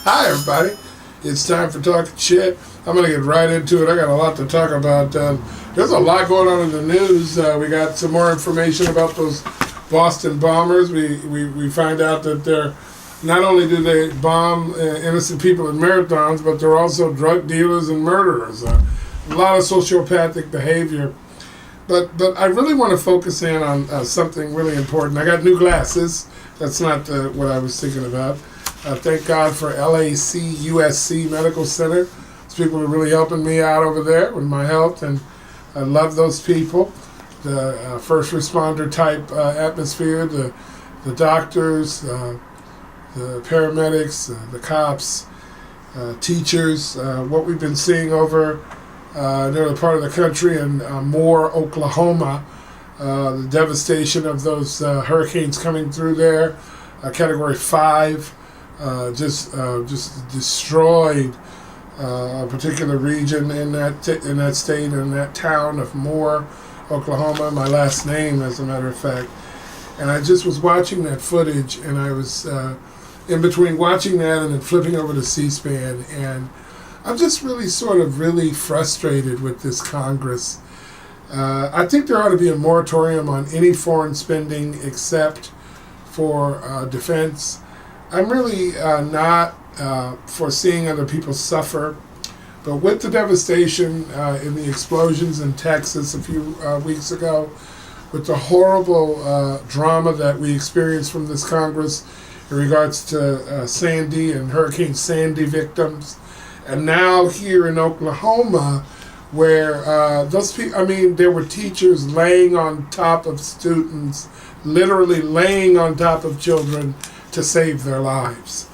Hi, everybody. It's time for Talking Shit. I'm going to get right into it. I got a lot to talk about. There's a lot going on in the news. We got some more information about those Boston bombers. We find out that they're not only do they bomb innocent people in marathons, but they're also drug dealers and murderers. A lot of sociopathic behavior. But I really want to focus in on something really important. I got new glasses. That's not what I was thinking about. Thank God for LAC USC Medical Center. Those people are really helping me out over there with my health, and I love those people. The first responder type atmosphere, the doctors, the paramedics, the cops, teachers, what we've been seeing over another part of the country in Moore, Oklahoma, the devastation of those hurricanes coming through there, Category 5. Just destroyed a particular region in that state, in that town of Moore, Oklahoma. My last name, as a matter of fact. And I just was watching that footage, and I was in between watching that and then flipping over to C-SPAN, and I'm just really frustrated with this Congress. I think there ought to be a moratorium on any foreign spending except for defense. I'm really not for seeing other people suffer, but with the devastation in the explosions in Texas a few weeks ago, with the horrible drama that we experienced from this Congress in regards to Sandy and Hurricane Sandy victims, and now here in Oklahoma, where those people, there were teachers laying on top of students, literally laying on top of children to save their lives.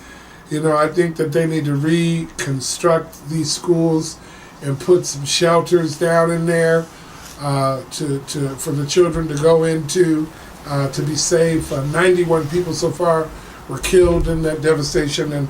I think that they need to reconstruct these schools and put some shelters down in there for the children to go into to be safe. 91 people so far were killed in that devastation, and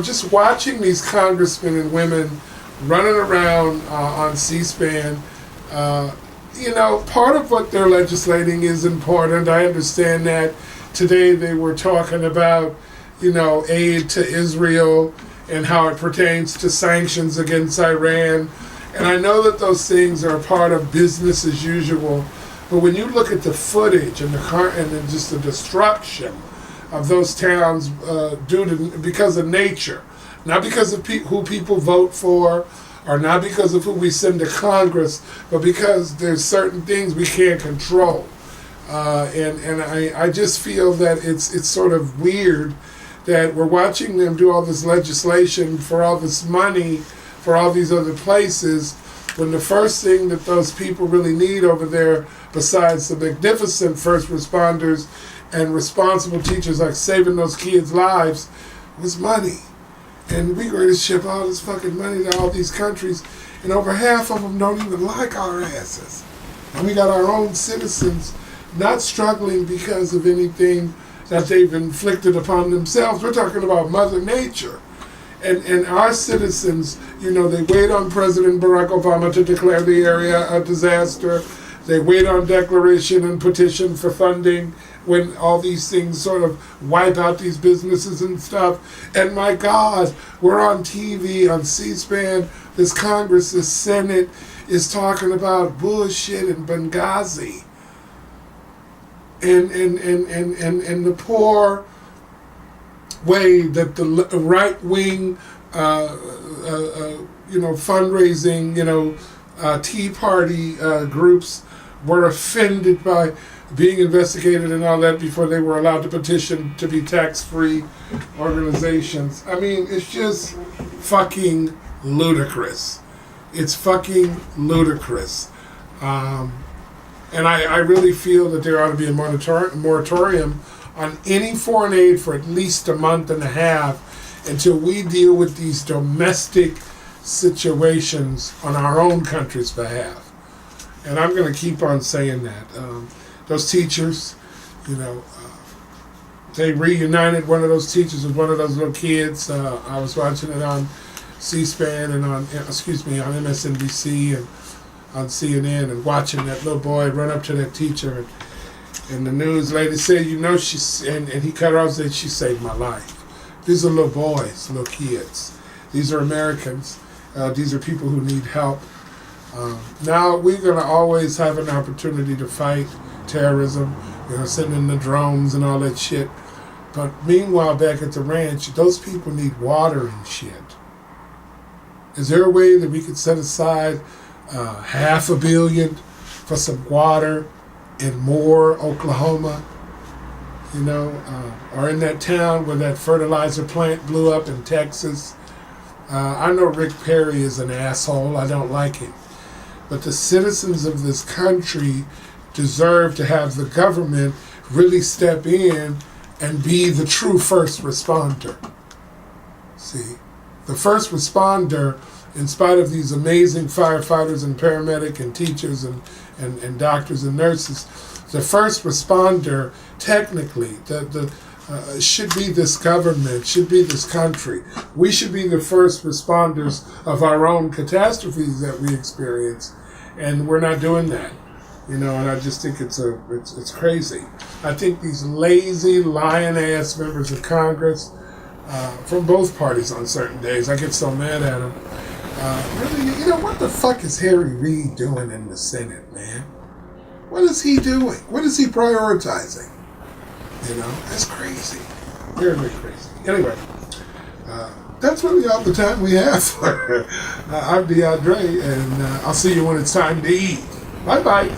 just watching these congressmen and women running around on C-SPAN. Part of what they're legislating is important. I understand that. Today they were talking about, aid to Israel and how it pertains to sanctions against Iran. And I know that those things are part of business as usual. But when you look at the footage and just the destruction of those towns because of nature, not because of who people vote for, or not because of who we send to Congress, but because there's certain things we can't control. And I just feel that it's sort of weird that we're watching them do all this legislation for all this money for all these other places, when the first thing that those people really need over there, besides the magnificent first responders and responsible teachers like saving those kids' lives, was money. And we're going to ship all this fucking money to all these countries, and over half of them don't even like our asses. And we got our own citizens not struggling because of anything that they've inflicted upon themselves. We're talking about Mother Nature. And our citizens, they wait on President Barack Obama to declare the area a disaster. They wait on declaration and petition for funding when all these things sort of wipe out these businesses and stuff. And my God, we're on TV, on C-SPAN, this Congress, this Senate is talking about bullshit in Benghazi. And the poor way that the right wing, fundraising, Tea Party groups were offended by being investigated and all that before they were allowed to petition to be tax-free organizations. It's just fucking ludicrous. It's fucking ludicrous. And I really feel that there ought to be a moratorium on any foreign aid for at least a month and a half until we deal with these domestic situations on our own country's behalf. And I'm going to keep on saying that. Those teachers, they reunited one of those teachers with one of those little kids. I was watching it on C-SPAN and on MSNBC and on CNN, and watching that little boy run up to that teacher, and the news lady said, and he cut her off and said, she saved my life. These are little boys, little kids. These are Americans. These are people who need help. Now we're going to always have an opportunity to fight terrorism, sending the drones and all that shit. But meanwhile, back at the ranch, those people need water and shit. Is there a way that we could set aside $500 million for some water in Moore, Oklahoma? Or in that town where that fertilizer plant blew up in Texas. I know Rick Perry is an asshole. I don't like him. But the citizens of this country deserve to have the government really step in and be the true first responder. See, the first responder, in spite of these amazing firefighters and paramedic and teachers and doctors and nurses, the first responder, technically, should be this government, should be this country. We should be the first responders of our own catastrophes that we experience, and we're not doing that. And I just think it's crazy. I think these lazy, lying-ass members of Congress, from both parties on certain days, I get so mad at them. Really, what the fuck is Harry Reid doing in the Senate, man? What is he doing? What is he prioritizing? That's crazy. Very, very crazy. Anyway, that's really all the time we have for I'm DeAndre, and I'll see you when it's time to eat. Bye-bye.